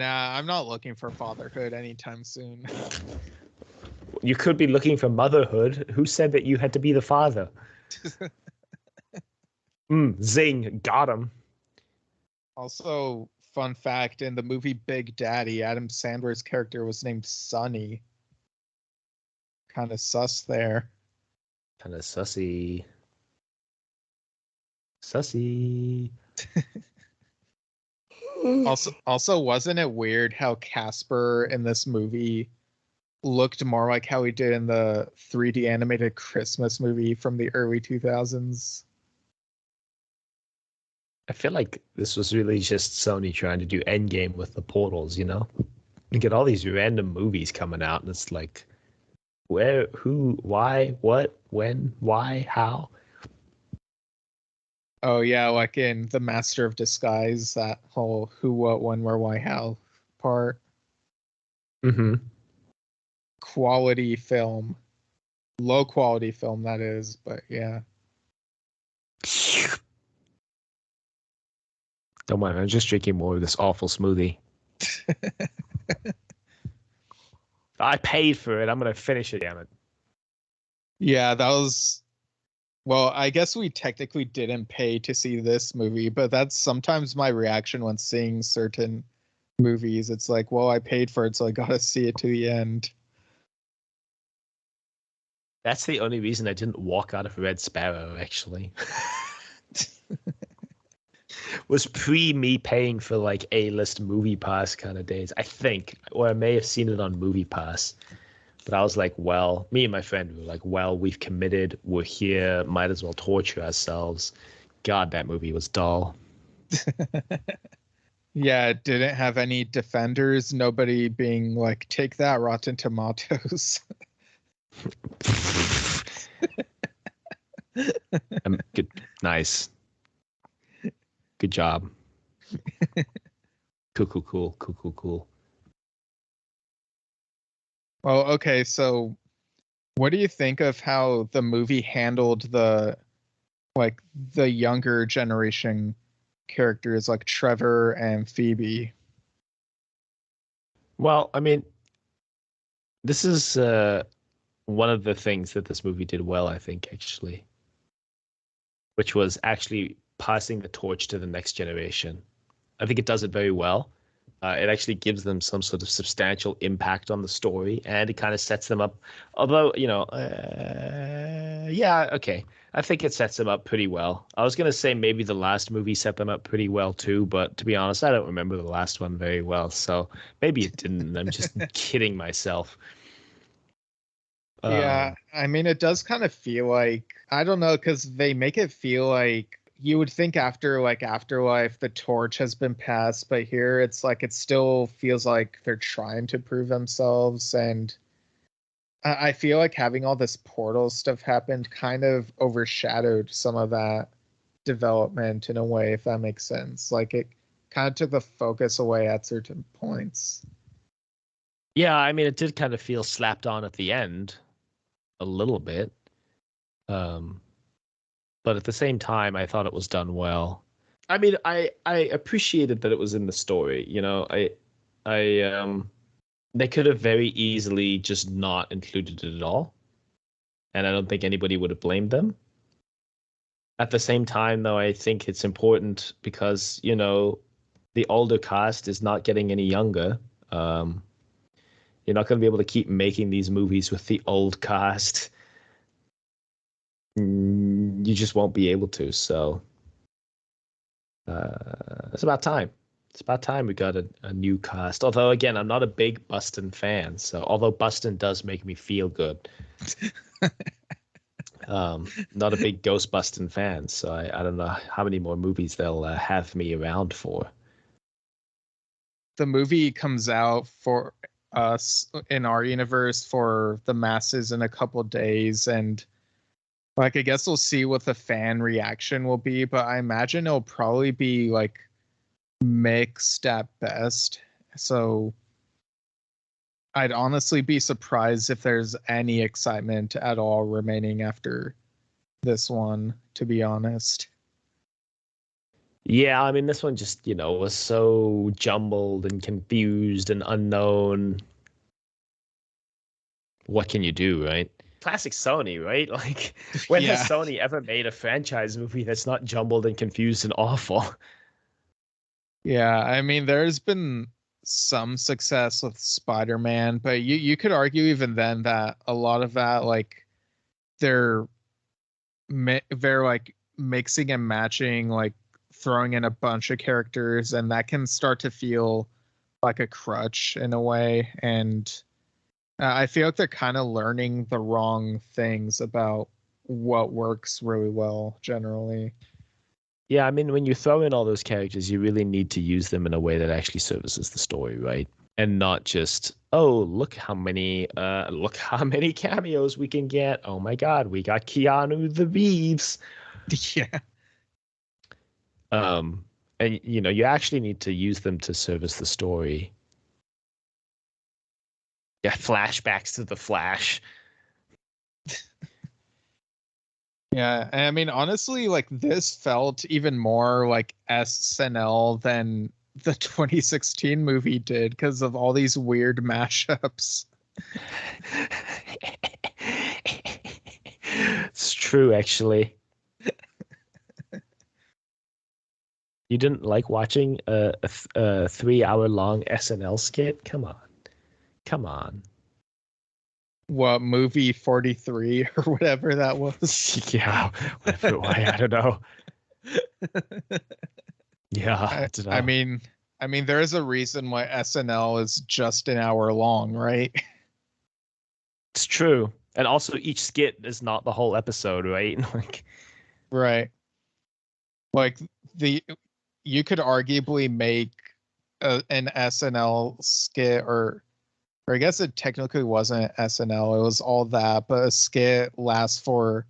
S2: Nah, I'm not looking for fatherhood anytime soon.
S3: You could be looking for motherhood. Who said that you had to be the father? Zing, got him.
S2: Also, fun fact, in the movie Big Daddy, Adam Sandler's character was named Sonny. Kind of sus there.
S3: Kind of sussy. Sussy.
S2: Also, wasn't it weird how Casper in this movie looked more like how he did in the 3D animated Christmas movie from the early 2000s?
S3: I feel like this was really just Sony trying to do Endgame with the portals, you know? You get all these random movies coming out, and it's like, where, who, why, what, when, why, how?
S2: Oh yeah, like in The Master of Disguise, that whole who, what, when, where, why, how part.
S3: Mm-hmm.
S2: Quality film. Low quality film, that is, but yeah.
S3: Don't mind, I'm just drinking more of this awful smoothie. I paid for it. I'm gonna finish it, damn it.
S2: Yeah, that was. Well, I guess we technically didn't pay to see this movie, but that's sometimes my reaction when seeing certain movies. It's like, well, I paid for it, so I gotta see it to the end.
S3: That's the only reason I didn't walk out of Red Sparrow, actually. Was pre me paying for like A-list movie pass kind of days, I think. Or I may have seen it on Movie Pass. But I was like, well, me and my friend were like, well, we've committed. We're here. Might as well torture ourselves. God, that movie was dull.
S2: Yeah, it didn't have any defenders, nobody being like, take that, Rotten Tomatoes.
S3: Good, nice. Good job. Cool.
S2: Well, okay, so what do you think of how the movie handled the younger generation characters like Trevor and Phoebe?
S3: Well, I mean, this is one of the things that this movie did well, I think, actually, which was actually passing the torch to the next generation. I think it does it very well. It actually gives them some sort of substantial impact on the story, and it kind of sets them up. Although, yeah, okay. I think it sets them up pretty well. I was going to say maybe the last movie set them up pretty well too, but to be honest, I don't remember the last one very well. So maybe it didn't. I'm just kidding myself.
S2: Yeah, I mean, it does kind of feel like, I don't know, because they make it feel like you would think after like Afterlife, the torch has been passed, but here it's like it still feels like they're trying to prove themselves. And I feel like having all this portal stuff happened kind of overshadowed some of that development in a way, if that makes sense. Like it kind of took the focus away at certain points.
S3: Yeah, I mean, it did kind of feel slapped on at the end a little bit. But at the same time, I thought it was done well. I mean, I appreciated that it was in the story. I they could have very easily just not included it at all, and I don't think anybody would have blamed them. At the same time, though, I think it's important because the older cast is not getting any younger. You're not going to be able to keep making these movies with the old cast. You just won't be able to. So it's about time. It's about time we got a new cast. Although, again, I'm not a big Bustin fan. So, although Bustin does make me feel good, not a big Ghostbusting fan. So, I don't know how many more movies they'll have me around for.
S2: The movie comes out for us in our universe for the masses in a couple days, and like I guess we'll see what the fan reaction will be, but I imagine it'll probably be like mixed at best. So I'd honestly be surprised if there's any excitement at all remaining after this one, to be honest.
S3: Yeah, I mean, this one just, was so jumbled and confused and unknown. What can you do, right? Classic Sony, right? Like, when has
S2: Yeah.
S3: Sony ever made a franchise movie that's not jumbled and confused and awful?
S2: Yeah, I mean, there's been some success with Spider-Man, but you could argue even then that a lot of that, like, they're they're like mixing and matching, like throwing in a bunch of characters, and that can start to feel like a crutch in a way. And I feel like they're kind of learning the wrong things about what works really well generally.
S3: Yeah, I mean, when you throw in all those characters, you really need to use them in a way that actually services the story, right? And not just, oh, look how many cameos we can get. Oh my God, we got Keanu the Reeves.
S2: Yeah.
S3: And you actually need to use them to service the story. Yeah, flashbacks to the Flash.
S2: Yeah, and I mean, honestly, like this felt even more like SNL than the 2016 movie did because of all these weird mashups.
S3: It's true, actually. You didn't like watching a 3 hour long SNL skit? Come on. Come on.
S2: What movie 43 or whatever that was?
S3: Yeah, whatever. Why? I don't know. Yeah, I don't know.
S2: I mean, there is a reason why SNL is just an hour long, right?
S3: It's true. And also, each skit is not the whole episode, right? Like,
S2: Right. Like the you could arguably make an SNL skit, or I guess it technically wasn't SNL. It was all that, but a skit lasts for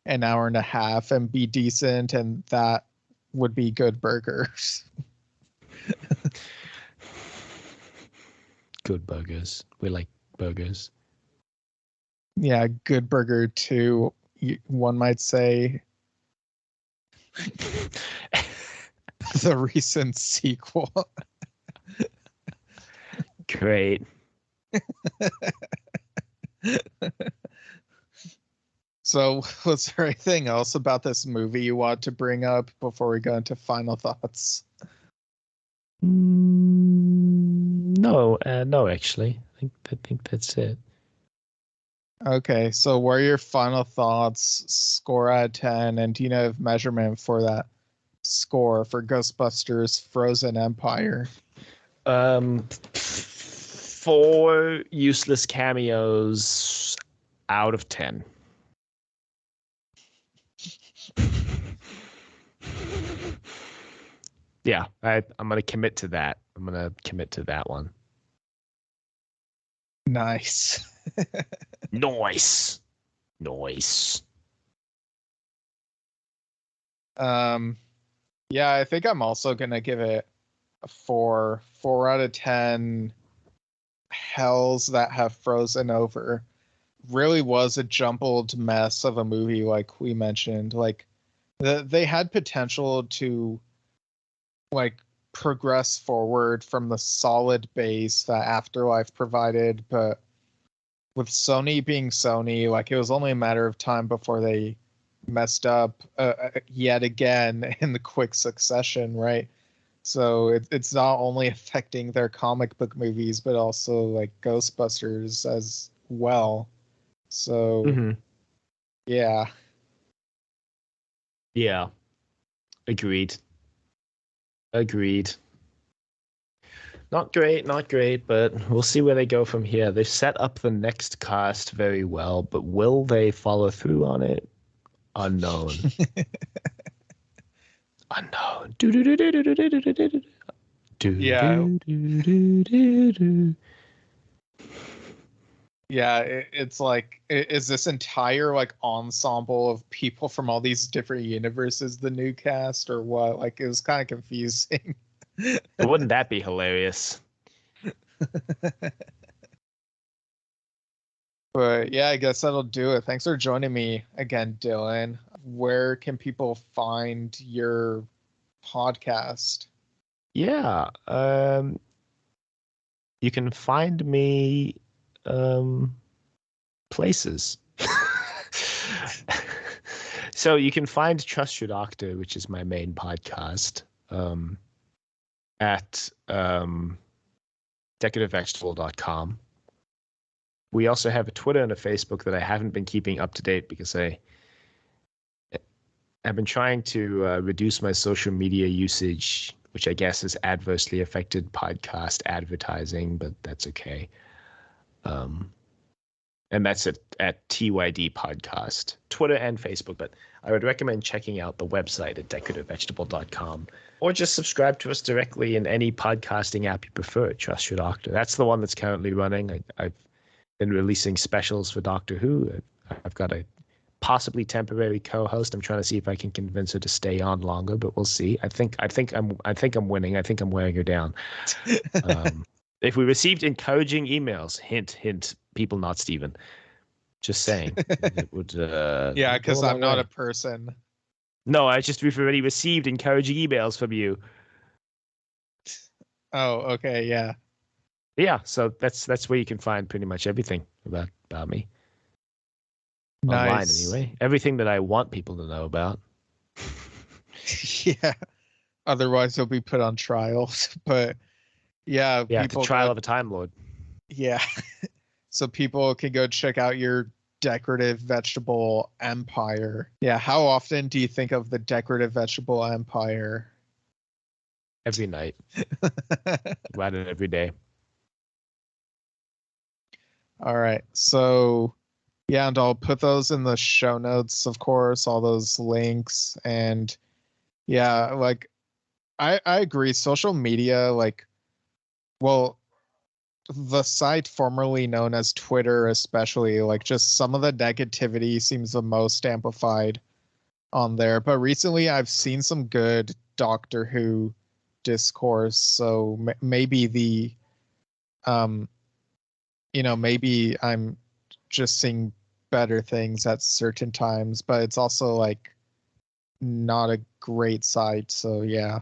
S2: an hour and a half and be decent, and that would be Good Burgers.
S3: good burgers. We like burgers.
S2: Yeah, Good Burger 2, one might say. The recent sequel.
S3: Great.
S2: So, was there anything else about this movie you want to bring up before we go into final thoughts?
S3: No, no, actually. I think that's it.
S2: Okay, so what are your final thoughts? Score out of 10, and do you know measurement for that score for Ghostbusters Frozen Empire?
S3: 4 useless cameos out of 10. Yeah, I'm gonna commit to that. I'm gonna commit to that one.
S2: Nice.
S3: Nice. Nice.
S2: Yeah, I think I'm also gonna give it a 4. 4 out of 10 hells that have frozen over. Really was a jumbled mess of a movie, like we mentioned. Like they had potential to like progress forward from the solid base that Afterlife provided, but with Sony being Sony, like it was only a matter of time before they messed up yet again in the quick succession, right? So it's not only affecting their comic book movies, but also like Ghostbusters as well. So
S3: Mm-hmm.
S2: yeah.
S3: Yeah. Agreed. Agreed. Not great, not great, but we'll see where they go from here. They've set up the next cast very well, but will they follow through on it? Unknown. Unknown.
S2: Yeah. Yeah, it's like, is this entire like ensemble of people from all these different universes the new cast or what? Like, it was kind of confusing.
S3: But wouldn't that be hilarious?
S2: But yeah, I guess that'll do it. Thanks for joining me again, Dylan. Where can people find your podcast?
S3: Yeah. You can find me places. So you can find Trust Your Doctor, which is my main podcast, at decadentvegetable.com. We also have a Twitter and a Facebook that I haven't been keeping up to date because I've been trying to reduce my social media usage, which I guess has adversely affected podcast advertising, but that's okay. And that's at TYD Podcast, Twitter and Facebook. But I would recommend checking out the website at decadentvegetable.com, or just subscribe to us directly in any podcasting app you prefer. Trust Your Doctor. That's the one that's currently running. I've been releasing specials for Doctor Who. I've got a possibly temporary co-host. I'm trying to see if I can convince her to stay on longer, but we'll see. I think I'm winning. I think I'm wearing her down. If we received encouraging emails, hint, hint, people, not Steven. Just saying. It would.
S2: Yeah, because I'm not
S3: way.
S2: a person.
S3: No, we've already received encouraging emails from you.
S2: Oh, okay, yeah.
S3: Yeah, so that's where you can find pretty much everything about me.
S2: Nice.
S3: Online, anyway. Everything that I want people to know about.
S2: Yeah. Otherwise, they'll be put on trial. But yeah,
S3: people. It's a trial of a Time Lord.
S2: Yeah. So people can go check out your decorative vegetable empire. Yeah. How often do you think of the decorative vegetable empire?
S3: Every night. About it every day.
S2: All right. So, yeah, and I'll put those in the show notes, of course, all those links. And yeah, like, I agree. Social media, like, well, the site formerly known as Twitter, especially, like, just some of the negativity seems the most amplified on there. But recently I've seen some good Doctor Who discourse. So maybe maybe I'm just seeing better things at certain times, but it's also like not a great site. So yeah,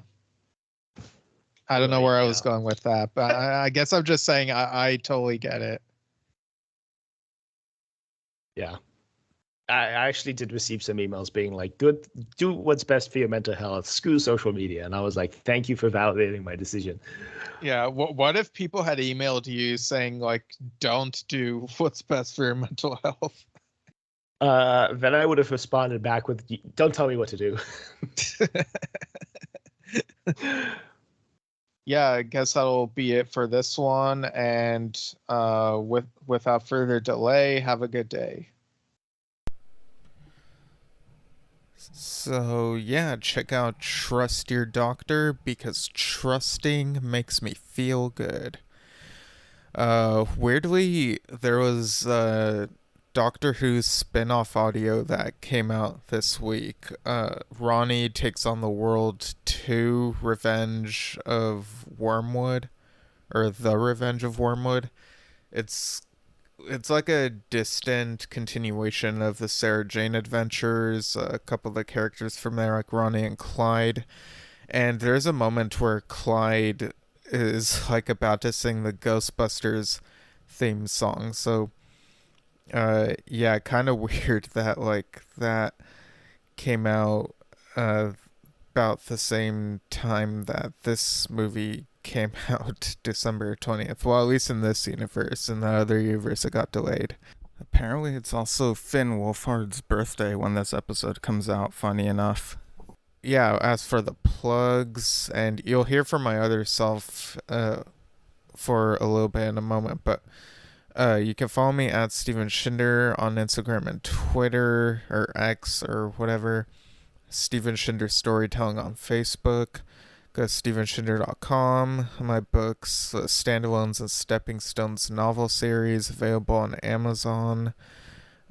S2: I don't know where I was going with that, but I guess I'm just saying I totally get it.
S3: Yeah. I actually did receive some emails being like, good, do what's best for your mental health, screw social media. And I was like, thank you for validating my decision.
S2: Yeah. What if people had emailed you saying like, don't do what's best for your mental health?
S3: Then I would have responded back with, don't tell me what to do.
S2: Yeah, I guess that'll be it for this one. And without further delay, have a good day. So yeah, check out Trust Your Doctor because trusting makes me feel good. Weirdly, there was Doctor Who's spin-off audio that came out this week. Ronnie Takes on the World 2 Revenge of Wormwood, or The Revenge of Wormwood. It's like a distant continuation of the Sarah Jane adventures. A couple of the characters from there, like Ronnie and Clyde. And there's a moment where Clyde is like about to sing the Ghostbusters theme song. So, yeah, kind of weird that like that came out about the same time that this movie came out, December 20th. Well, at least in this universe. In the other universe, it got delayed. Apparently, it's also Finn Wolfhard's birthday when this episode comes out, funny enough. Yeah, as for the plugs, and you'll hear from my other self for a little bit in a moment, but you can follow me at Steven Shinder on Instagram and Twitter, or X, or whatever. Steven Shinder Storytelling on Facebook. Go to stevenshinder.com. My books, Standalones and Stepping Stones novel series, available on Amazon.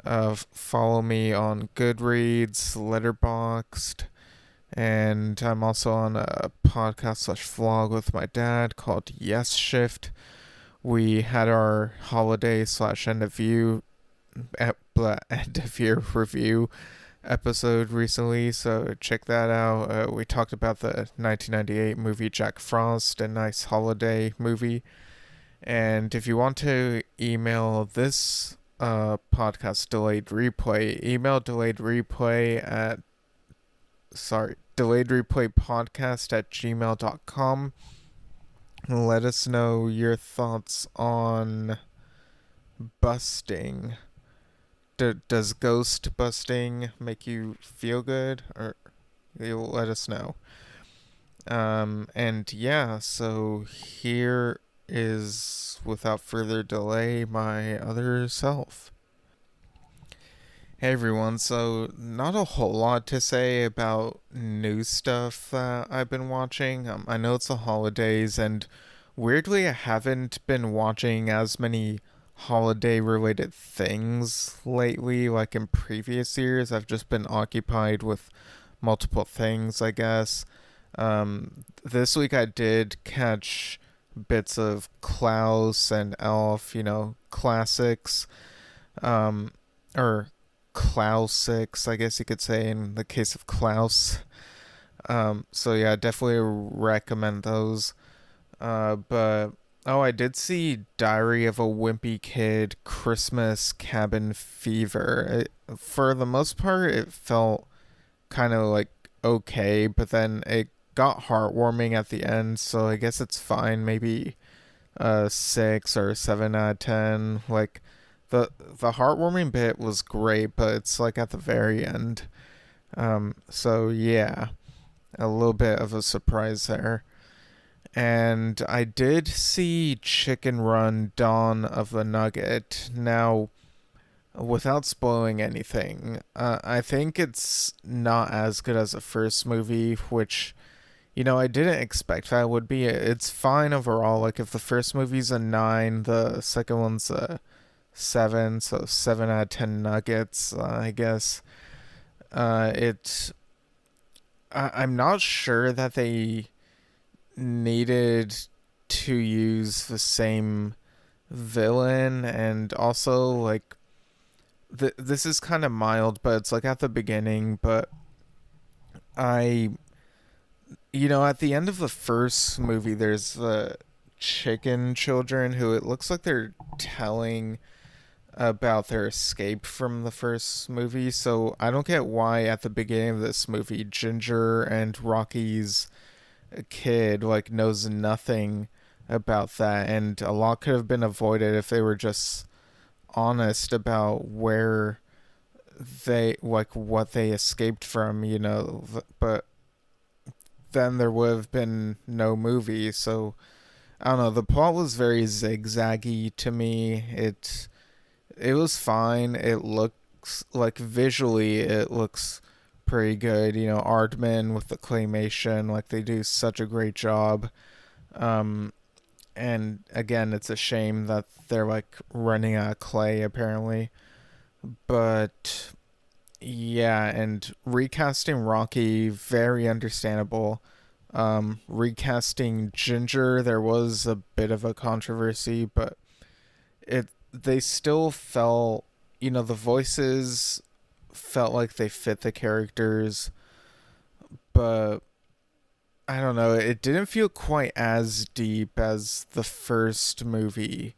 S2: Follow me on Goodreads, Letterboxd, and I'm also on a podcast/vlog with my dad called Yesshift. We had our holiday/end of year review episode recently, so check that out. We talked about the 1998 movie Jack Frost, a nice holiday movie. And if you want to email this podcast delayed replay, email delayed replay at delayed replay podcast at gmail.com. Let us know your thoughts on busting. Does ghost busting make you feel good? Or you'll let us know. And yeah, so here is, without further delay, my other self. Hey everyone, so not a whole lot to say about new stuff that I've been watching. I know it's the holidays, and weirdly, I haven't been watching as many holiday related things lately, like in previous years. I've just been occupied with multiple things, I guess. This week I did catch bits of Klaus and Elf, classics. Or Clausics, I guess you could say, in the case of Klaus. So yeah, definitely recommend those. But oh, I did see Diary of a Wimpy Kid, Christmas Cabin Fever. For the most part, it felt kind of like okay, but then it got heartwarming at the end, so I guess it's fine. Maybe 6 or 7 out of 10. Like the heartwarming bit was great, but it's like at the very end. So yeah, a little bit of a surprise there. And I did see Chicken Run Dawn of the Nugget. Now, without spoiling anything, I think it's not as good as the first movie, which, I didn't expect that would be. It's fine overall. Like, if the first movie's a 9, the second one's a 7, so 7 out of 10 nuggets, I guess. I'm not sure that they needed to use the same villain, and also, like, this is kind of mild, but it's like at the beginning, but at the end of the first movie, there's the chicken children who it looks like they're telling about their escape from the first movie. So I don't get why at the beginning of this movie, Ginger and Rocky's kid like knows nothing about that, and a lot could have been avoided if they were just honest about where they, like, what they escaped from, but then there would have been no movie. So I don't know, the plot was very zigzaggy to me. It was fine. It looks like, visually it looks pretty good. Aardman with the claymation, like, they do such a great job. And again, it's a shame that they're like running out of clay apparently. But yeah, and recasting Rocky, very understandable. Recasting Ginger, there was a bit of a controversy, but they still felt, the voices felt like they fit the characters, but I don't know, it didn't feel quite as deep as the first movie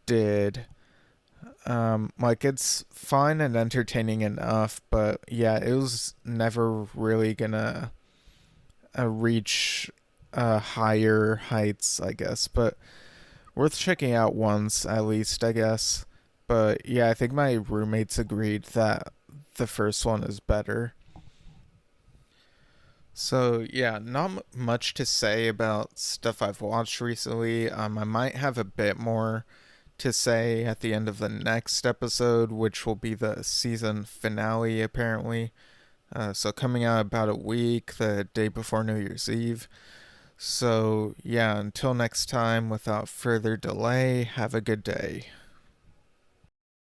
S2: did. Like, it's fun and entertaining enough, but yeah, it was never really gonna reach higher heights, I guess. But worth checking out once at least, I guess. But yeah, I think my roommates agreed that the first one is better. So yeah, not much to say about stuff I've watched recently. I might have a bit more to say at the end of the next episode, which will be the season finale apparently. So coming out about a week, the day before New Year's Eve. So yeah, until next time, without further delay, have a good day.